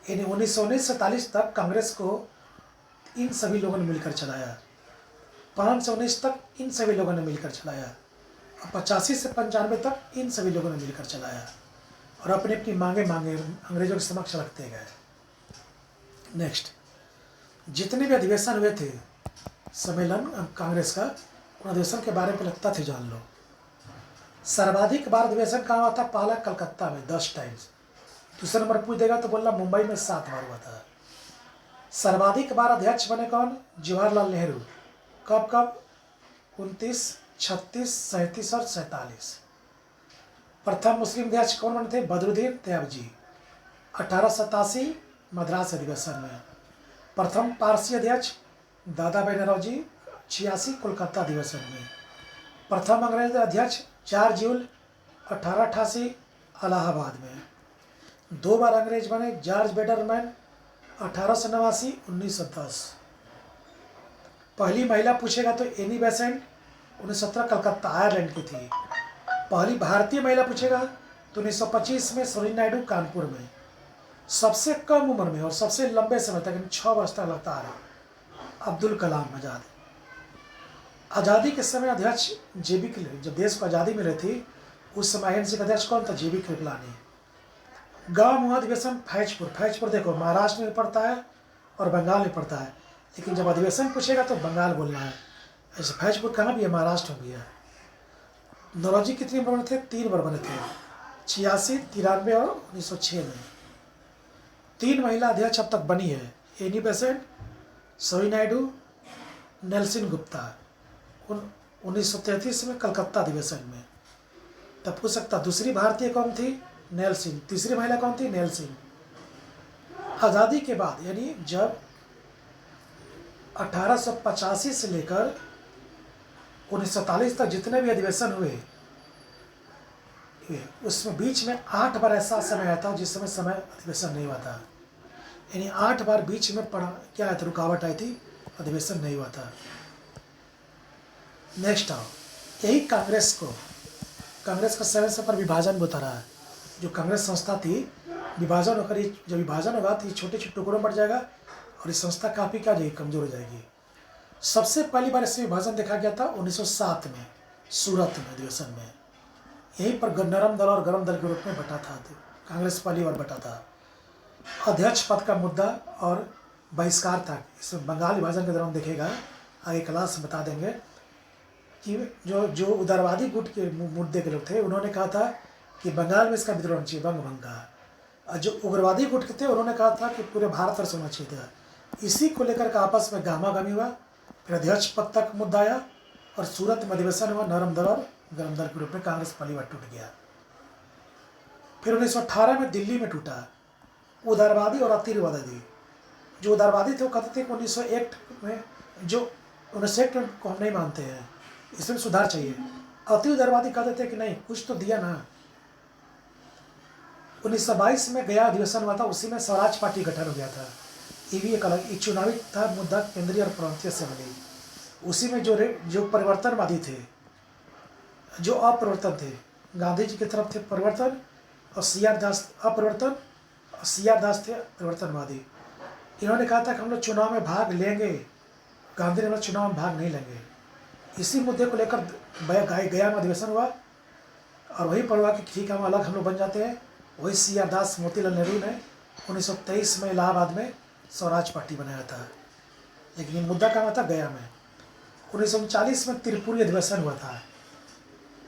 यानी 1919 से 1947 तक कांग्रेस को इन सभी लोगों ने मिलकर चलाया। 5 से 19 तक इन सभी लोगों ने मिलकर चलाया। 85 से 95 तक इन सभी लोगों ने मिलकर चलाया और अपनी अपनी मांगे अंग्रेजों के समक्ष रखते गए। नेक्स्ट, जितने भी अधिवेशन हुए थे सम्मेलन कांग्रेस का, उन अधिवेशन के बारे में लगता थे जान लो। सर्वाधिक बार अधिवेशन कहाँ हुआ था? पहला कलकत्ता में 10 टाइम्स। दूसरा नंबर पूछ देगा तो बोलना मुंबई में 7 बार हुआ था। सर्वाधिक बार अध्यक्ष बने कौन? जवाहरलाल नेहरू। कब कब? 29, 36, 37 और 47। प्रथम मुस्लिम अध्यक्ष कौन बने थे? बदरुद्दीन तैयबजी, 1887 मद्रास अधिवेशन में। प्रथम पारसी अध्यक्ष दादा भाई नौरोजी, 86 कोलकाता अधिवेशन में। प्रथम अंग्रेज अध्यक्ष जॉर्ज ह्यूल, 1888 इलाहाबाद में। 2 बार अंग्रेज बने जॉर्ज बेटरमैन, 1889, 1910। पहली महिला पूछेगा तो एनी बेसेंट, 1917 कलकत्ता आयरलैंड की थी। पहली भारतीय महिला पूछेगा तो 1925 में सरोजिनी नायडू कानपुर में। सबसे कम उम्र में और सबसे लंबे समय तक 6 वर्ष तक लगातार अब्दुल कलाम आज़ाद। आज़ादी के समय अध्यक्ष जेबी कृपलानी, जब देश को आज़ादी मिली थी उस समय ANC का अध्यक्ष कौन था? जेबी कृपलानी। गांव मुआ अधिवेशन फैजपुर। फैजपुर देखो महाराष्ट्र में पड़ता है और बंगाल में पड़ता है, लेकिन जब अधिवेशन पूछेगा तो बंगाल बोलना है। ऐसे फैजपुर कहाँ भी है? महाराष्ट्र में भी है। नौरोजी कितनी बार बने थे? 3 बार बने थे, 86, 93 और 1906 में। 3 महिला अध्यक्ष अब तक बनी है, Annie Besant, Sarojini Naidu, Nelson Gupta. 1933 में कलकत्ता अधिवेशन में। तब पूछ सकता दूसरी भारतीय कौन थी? नेल्सन। तीसरी महिला कौन थी? नेल्सन। आज़ादी के बाद यानी जब 1885 से लेकर 1947 तक जितने भी अधिवेशन हुए उसमें बीच में 8 बार ऐसा समय आया था जिस समय अधिवेशन नहीं हुआ था। यानी 8 बार बीच में क्या आया था? रुकावट आई थी, अधिवेशन नहीं हुआ था। नेक्स्ट आओ, यही कांग्रेस का 7 पर विभाजन होता रहा है। जो कांग्रेस संस्था थी, विभाजन होकर जब विभाजन होगा तो ये छोटे छोटे टुकड़ों में बढ़ जाएगा और ये संस्था काफ़ी क्या जाएगी? कमजोर हो जाएगी। सबसे पहली बार इसमें विभाजन देखा गया था 1907 में सूरत में अधिवेशन में। यहीं पर नरम दल और गरम दल के रूप में बटा था, कांग्रेस पहली बार बटा था। अध्यक्ष पद का मुद्दा और बहिष्कार था। इसमें बंगाल विभाजन के दौरान देखेगा, आगे क्लास में बता देंगे कि जो उदारवादी गुट के मुद्दे के लोग थे उन्होंने कहा था कि बंगाल में इसका विद्रोह होना चाहिए, बंग भंगा। और जो उग्रवादी गुट के थे उन्होंने कहा था कि पूरे भारत वर्ष होना चाहिए था। इसी को लेकर के आपस में गहमागहमी हुआ। फिर अध्यक्ष पद तक मुद्दा आया और सूरत में अधिवेशन हुआ। नरम दल और गरम दल के रूप में कांग्रेस पहली बार टूट गया। फिर 1918 में दिल्ली में टूटा। उदारवादी और अतिवादी, जो उदारवादी थे वो कहते थे कि 1901 में जो 1901 को हम नहीं मानते हैं, इसमें सुधार चाहिए। अति उदारवादी कहते थे कि नहीं, कुछ तो दिया ना। 1922 में गया अधिवेशन हुआ था, उसी में स्वराज पार्टी गठन हो गया था। ये भी एक अलग चुनावी था मुद्दा, केंद्रीय और प्रांतीय असेंबली। उसी में जो परिवर्तनवादी थे, जो अपरिवर्तन थे, गांधी जी की तरफ थे परिवर्तन और CR दास अपरिवर्तन और CR दास थे परिवर्तनवादी। इन्होंने कहा था कि हम लोग चुनाव में भाग लेंगे, गांधी ने बोला चुनाव में भाग नहीं लेंगे। इसी मुद्दे को लेकर गया में अधिवेशन हुआ और वही पर हुआ कि ठीक है हम अलग हम लोग बन जाते हैं। वही CR दास मोतीलाल नेहरू ने 1923 में इलाहाबाद में स्वराज पार्टी बनाया था, लेकिन ये मुद्दा कहाँ था? गया में। 1939 में त्रिपुरी अधिवेशन हुआ था,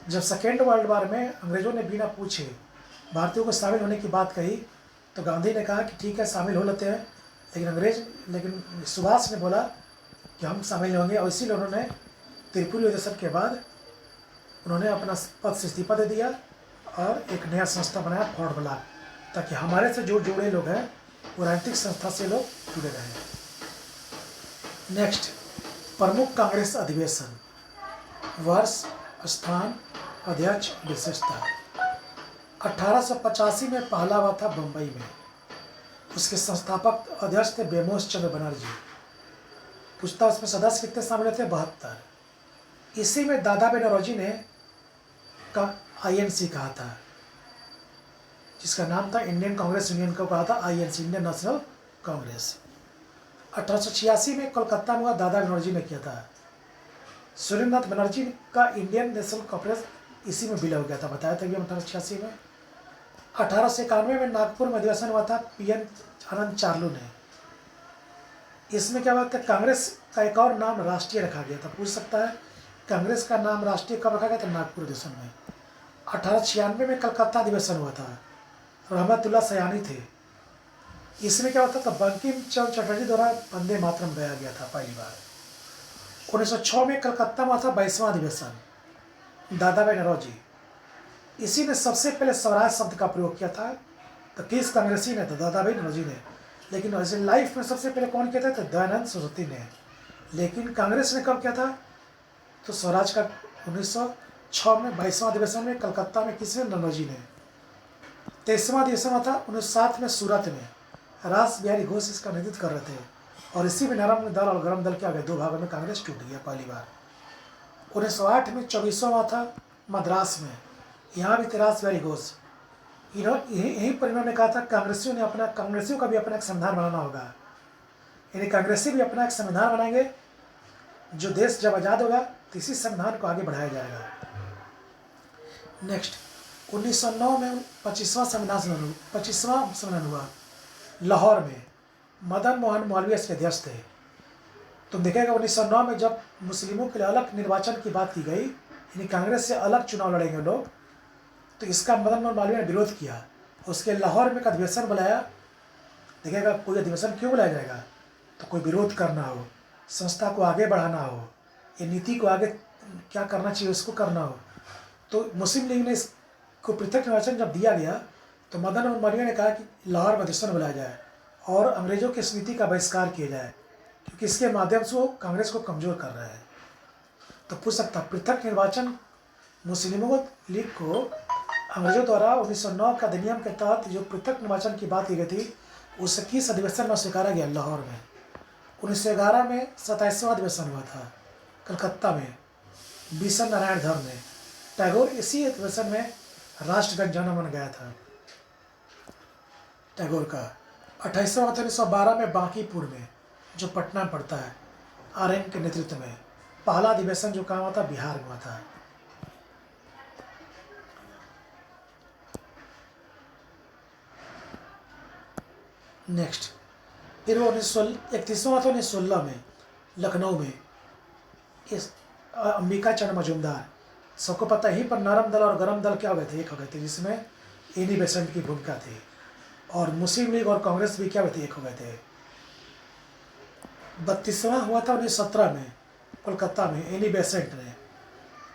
जब सेकेंड वर्ल्ड वार में अंग्रेजों ने बिना पूछे भारतीयों को शामिल होने की बात कही तो गांधी ने कहा कि ठीक है शामिल हो लेते हैं, लेकिन सुभाष ने बोला कि हम शामिल नहीं होंगे। और इसीलिए उन्होंने त्रिपुरी अधिवेशन के बाद उन्होंने अपना पद से इस्तीफा दे दिया और एक नया संस्था बनाया फोर्ट ब्लॉक, ताकि हमारे से जो जुड़े लोग हैं वो राजनीतिक संस्था से लोग जुड़े रहें। नेक्स्ट, प्रमुख कांग्रेस अधिवेशन, वर्ष, स्थान, अध्यक्ष, विशेषता। 1885 में पहला हुआ था बम्बई में। उसके संस्थापक अध्यक्ष थे बेमोस चंद्र बनर्जी। पूछता उसमें सदस्य कितने शामिल थे? 72। इसी में दादा भाई नौरोजी ने INC कहा था, जिसका नाम था इंडियन कांग्रेस यूनियन को कहा था INC, इंडियन नेशनल कांग्रेस। 1886 में कोलकाता में हुआ, दादा बनर्जी ने किया था। सुरेंद्रनाथ बनर्जी का इंडियन नेशनल कांग्रेस इसी में विलय हो गया था, बताया था कि 1886 में। 1891 में नागपुर में अधिवेशन हुआ था पीएन आनंद चार्लू ने। इसमें क्या बात है, कांग्रेस का एक और नाम राष्ट्रीय रखा गया था। पूछ सकता है कांग्रेस का नाम राष्ट्रीय कब रखा गया था? नागपुर अधिवेशन में। 1896 में कलकत्ता अधिवेशन हुआ था, रहमतुल्लाह सयानी थे। इसमें क्या होता था, बंकिम चंद्र चटर्जी द्वारा वंदे मातरम गाया गया था पहली बार। 1906 में कलकत्ता में था 22वां अधिवेशन, दादा भाई नौरोजी। इसी ने सबसे पहले स्वराज शब्द का प्रयोग किया था। तो किस कांग्रेसी ने? तो दादा भाई नौरोजी ने। लेकिन वैसे लाइफ में सबसे पहले कौन किया था? तो दयानंद सरस्वती ने। लेकिन कांग्रेस ने कब किया था? तो स्वराज का 1906 में 22वां अधिवेशन में कलकत्ता में किसने? नौरोजी ने। 23वां अधिवेशन था 1907 में सूरत में, रास बिहारी घोष इसका नेतृत्व कर रहे थे। और इसी में नरम दल और गरम दल क्या गए, दो भागों में कांग्रेस टूट गया पहली बार। 1908 में 24वां था मद्रास में, यहाँ भी थे रास बिहारी घोष। यहीं पर इन्होंने कहा था कांग्रेसियों का भी अपना एक संविधान बनाना होगा, यानी कांग्रेसी भी अपना एक संविधान बनाएंगे। जो देश जब आज़ाद होगा तो इसी संविधान को आगे बढ़ाया जाएगा। नेक्स्ट 1909 में 25वां संविधान हुआ लाहौर में। मदन मोहन मौलवी इसके अध्यक्ष थे। तुम देखेगा 1909 में जब मुस्लिमों के लिए अलग निर्वाचन की बात की गई, यानी कांग्रेस से अलग चुनाव लड़ेंगे लोग, तो इसका मदन मोहन मालवीय ने विरोध किया। उसके लाहौर में एक अधिवेशन बुलाया। देखिएगा कोई अधिवेशन क्यों बुलाया जाएगा? तो कोई विरोध करना हो, संस्था को आगे बढ़ाना हो, ये नीति को आगे क्या करना चाहिए उसको करना हो। तो मुस्लिम लीग ने इसको पृथक निर्वाचन जब दिया गया तो मदन मोहन मालवीय ने कहा कि लाहौर में अधिवेशन बुलाया जाए और अंग्रेजों की इस नीति का बहिष्कार किया जाए, क्योंकि इसके माध्यम से वो कांग्रेस को कमज़ोर कर रहे हैं। तो पूछ सकता पृथक निर्वाचन मुस्लिमों लीग को अंग्रेजों द्वारा 1909 का अधिनियम के तहत जो पृथक निर्वाचन की बात की गई थी उसे किस अधिवेशन में स्वीकारा गया? लाहौर में। 1911 में 27वां अधिवेशन हुआ था कलकत्ता में, बीसन नारायण धर ने। टैगोर इसी अधिवेशन में राष्ट्रगीत जनगण गाया था टैगोर का। 28वां 1912 में बांकीपुर में, जो पटना में पड़ता है, आर्यन के नेतृत्व में पहला अधिवेशन जो कहाँ हुआ था? बिहार में हुआ था। नेक्स्ट फिर वो 31वां तो 1916 में लखनऊ में इस अंबिका चंद मजूमदार, सबको पता है, यहीं पर नरम दल और गरम दल क्या हो गए थे? एक हो गए थे, जिसमें एनी बेसेंट की भूमिका थी। और मुस्लिम लीग और कांग्रेस भी क्या हुए थे? एक हो गए थे। 32वां हुआ था 1917 में कोलकाता में। एनी बेसेंट ने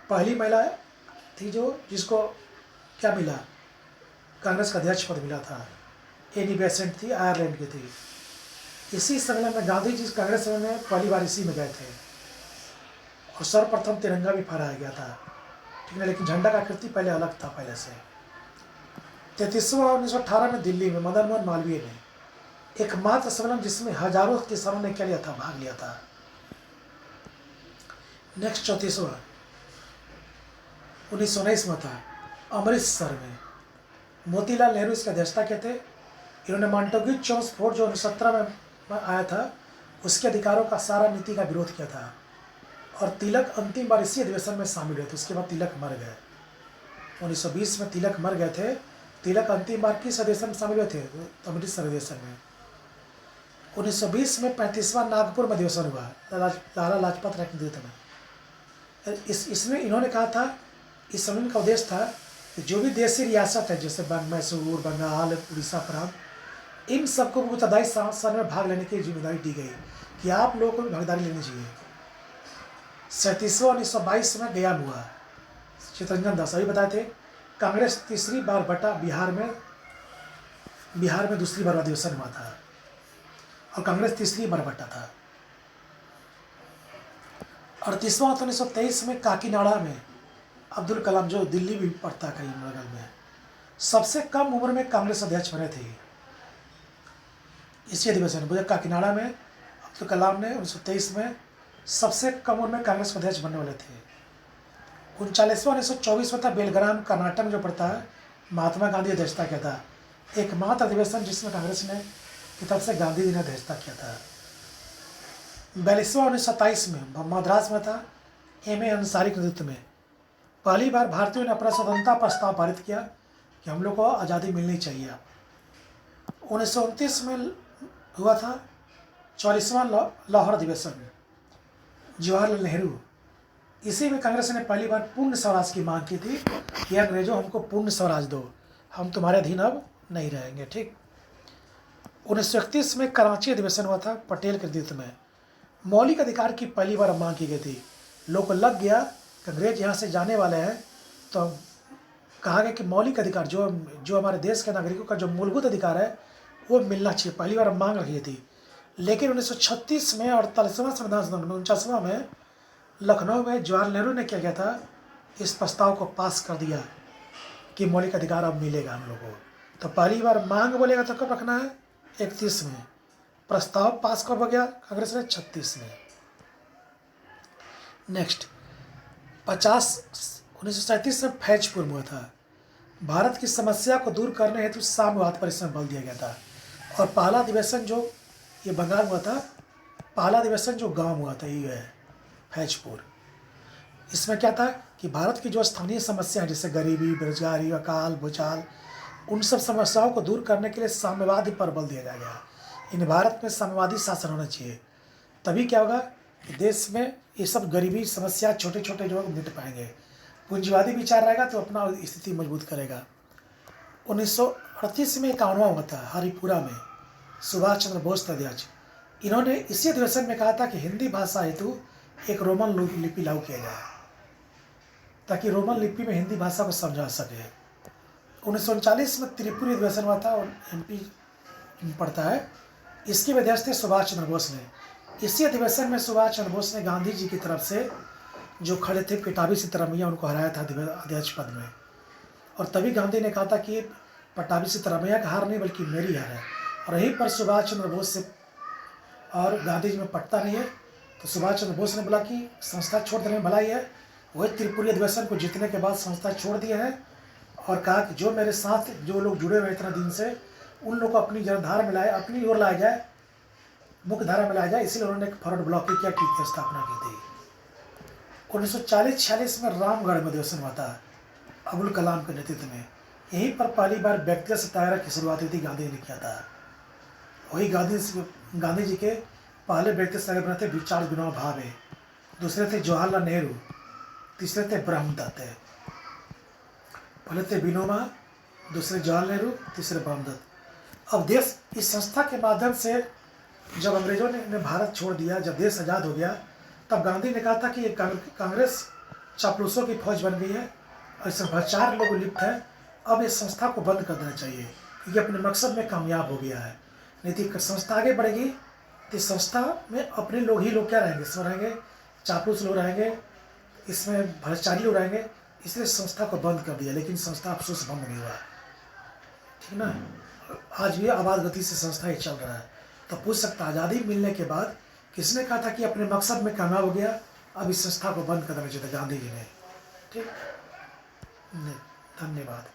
पहली महिला थी जिसको क्या मिला? कांग्रेस का अध्यक्ष पद मिला था। एनी बेसेंट थी, आयरलैंड की थी। इसी सम्मेलन में गांधी जी कांग्रेस में पहली बार इसी में गए थे और सर्वप्रथम तिरंगा भी फहराया गया था, ठीक है। लेकिन झंडा का आकृति पहले अलग था पहले से। 33वां 1918 में दिल्ली में मदन मोहन मालवीय ने एकमात्र सम्मेलन जिसमें हजारों किसानों ने क्या लिया था? भाग लिया था। नेक्स्ट 34वां 1919 में था अमृतसर में। मोतीलाल नेहरू इसकी अध्यक्षता के थे। इन्होंने मांटोग्यू चोम्स्फोर्ड जो 1917 में आया था उसके अधिकारों का सारा नीति का विरोध किया था। और तिलक अंतिम बार इसी अधिवेशन में शामिल हुए थे। उसके बाद तिलक मर गए। 1920 में तिलक मर गए थे। तिलक अंतिम बार किस अधिवेशन में शामिल हुए थे? अमृतसर अधिवेशन में। 1920 में 35वां नागपुर में अधिवेशन हुआ लाला लाजपत राय के नेतृत्व में। इसमें इन्होंने कहा था, इस सम्मेलन का उद्देश्य था कि जो भी देशी रियासत है जैसे मैसूर, बंगाल, उड़ीसा प्रांत, इन सबको मुतदाई शासन में भाग लेने की जिम्मेदारी दी गई कि आप लोगों को भागीदारी लेनी चाहिए। 37वां 1922 में गया हुआ चितरंजन दास अभी बताए थे। कांग्रेस तीसरी बार बटा बिहार में दूसरी बार अधिवेशन हुआ था और कांग्रेस तीसरी बार बटा था। 38वां 1923 में काकीनाडा में अब्दुल कलाम, जो दिल्ली भी पड़ता कहीं बगल में, सबसे कम उम्र में कांग्रेस अध्यक्ष बने थे इसी अधिवेशन में। काकीनाडा में अब्दुल कलाम ने 1923 में सबसे कम उम्र में कांग्रेस के अध्यक्ष बनने वाले थे। 39वां 1924 में था बेलग्राम कर्नाटक में जो पड़ता है, महात्मा गांधी अध्यक्षता किया था। एकमात्र अधिवेशन जिसमें कांग्रेस ने की तरफ से गांधी जी ने अध्यक्षता किया था। 42वां 1927 में मद्रास में था एम ए अंसारी के नेतृत्व में। पहली बार भारतीयों ने अपना स्वतंत्रता प्रस्ताव पारित किया कि हम लोग को आज़ादी मिलनी चाहिए। 1929 में हुआ था 44वां लाहौर अधिवेशन, जवाहरलाल नेहरू। इसी में कांग्रेस ने पहली बार पूर्ण स्वराज की मांग की थी कि अंग्रेजों हमको पूर्ण स्वराज दो, हम तुम्हारे अधीन अब नहीं रहेंगे। ठीक। 1931 में कराची अधिवेशन हुआ था पटेल के नेतृत्व में। मौलिक अधिकार की पहली बार मांग की गई थी। लोग को लग गया कि अंग्रेज यहाँ से जाने वाले हैं, तो कहा गया कि मौलिक अधिकार जो हमारे देश के नागरिकों का जो मूलभूत अधिकार है वो मिलना चाहिए। पहली बार मांग रखी थी। लेकिन 1936 में 48वां संविधान सदन में 49वां में लखनऊ में जवाहरलाल नेहरू ने क्या किया था, इस प्रस्ताव को पास कर दिया कि मौलिक अधिकार अब मिलेगा हम लोगों को। तो पहली बार मांग बोलेगा तो कब रखना है, 31 में। प्रस्ताव पास कब हो गया कांग्रेस ने, 36 में। नेक्स्ट 1937 में फैजपुर में हुआ था। भारत की समस्या को दूर करने हेतु साम्यवाद पर इसमें बल दिया गया था। और पहला अधिवेशन जो ये बंगाल में हुआ था, पहला अधिवेशन जो गांव में हुआ था ये है फैजपुर। इसमें क्या था कि भारत की जो स्थानीय समस्या है जैसे गरीबी, बेरोजगारी, अकाल, भूचाल, उन सब समस्याओं को दूर करने के लिए साम्यवाद पर बल दिया गया। इन भारत में साम्यवादी शासन होना चाहिए, तभी क्या होगा कि देश में ये सब गरीबी समस्या छोटे छोटे जो मिट पाएंगे। पूंजीवादी विचार रहेगा तो अपना स्थिति मजबूत करेगा। 1938 में 51वां हुआ था हरिपुरा में, सुभाष चंद्र बोस थे अध्यक्ष। इन्होंने इसी अधिवेशन में कहा था कि हिंदी भाषा हेतु एक रोमन लिपि लागू किया जाए ताकि रोमन लिपि में हिंदी भाषा को समझा सके। 1939 में त्रिपुरी अधिवेशन हुआ था और MP पड़ता है, इसके अध्यक्ष थे सुभाष चंद्र बोस ने। इसी अधिवेशन में सुभाष चंद्र बोस ने गांधी जी की तरफ से जो खड़े थे पटाभी सीतारमैया, उनको हराया था अध्यक्ष पद में। और तभी गांधी ने कहा था कि पटाभी सीतारमैया का हार नहीं बल्कि मेरी हार है। और यहीं पर सुभाष चंद्र बोस से और गांधी जी में पटता नहीं है, तो सुभाष चंद्र बोस ने बोला कि संस्था छोड़ देने में भलाई है। वही त्रिपुरी अधिवेशन को जीतने के बाद संस्था छोड़ दिए हैं और कहा कि जो मेरे साथ जो लोग जुड़े हुए इतना दिन से, उन लोग को अपनी जलधारा में लाए, अपनी ओर लाया जाए, मुख्य धारा में लाया जाए। इसीलिए उन्होंने एक फॉरवर्ड ब्लॉक की क्या की स्थापना की थी। 1940-46 में रामगढ़ में अधिवेशन हुआ था अबुल कलाम के नेतृत्व में। यहीं पर पहली बार व्यक्तिगत सत्याग्रह की शुरुआत हुई थी, गांधी ने किया था। वही गांधी जी के पहले व्यक्तिगत सत्याग्रह थे विचार विनोबा भावे, दूसरे थे जवाहरलाल नेहरू, तीसरे थे ब्रह्मदत्त। पहले थे विनोबा, दूसरे जवाहरलाल नेहरू, तीसरे ब्रह्मदत्त। अब देश इस संस्था के माध्यम से जब अंग्रेजों ने भारत छोड़ दिया, जब देश आज़ाद हो गया, तब गांधी ने कहा था कि ये कांग्रेस चापलूसों की फौज बन गई है और इसमें भ्रष्टाचार लोग लिप्त है। अब इस संस्था को बंद कर देना चाहिए, ये अपने मकसद में कामयाब हो गया है। नहीं तो संस्था आगे बढ़ेगी तो इस संस्था में अपने लोग ही लोग क्या रहेंगे, इसमें रहेंगे चापलूस लोग रहेंगे, इसमें भ्रष्टाचारी लोग रहेंगे। इसलिए संस्था को बंद कर दिया, लेकिन संस्था अफसोस बंद नहीं हुआ। ठीक ना, आज भी आबाद गति से संस्था ही चल रहा है। तो पूछ सकता आज़ादी मिलने के बाद किसने कहा था कि अपने मकसद में कामयाब हो गया, अब इस संस्था को बंद कर देना चाहिए, गांधी जी ने। ठीक, धन्यवाद।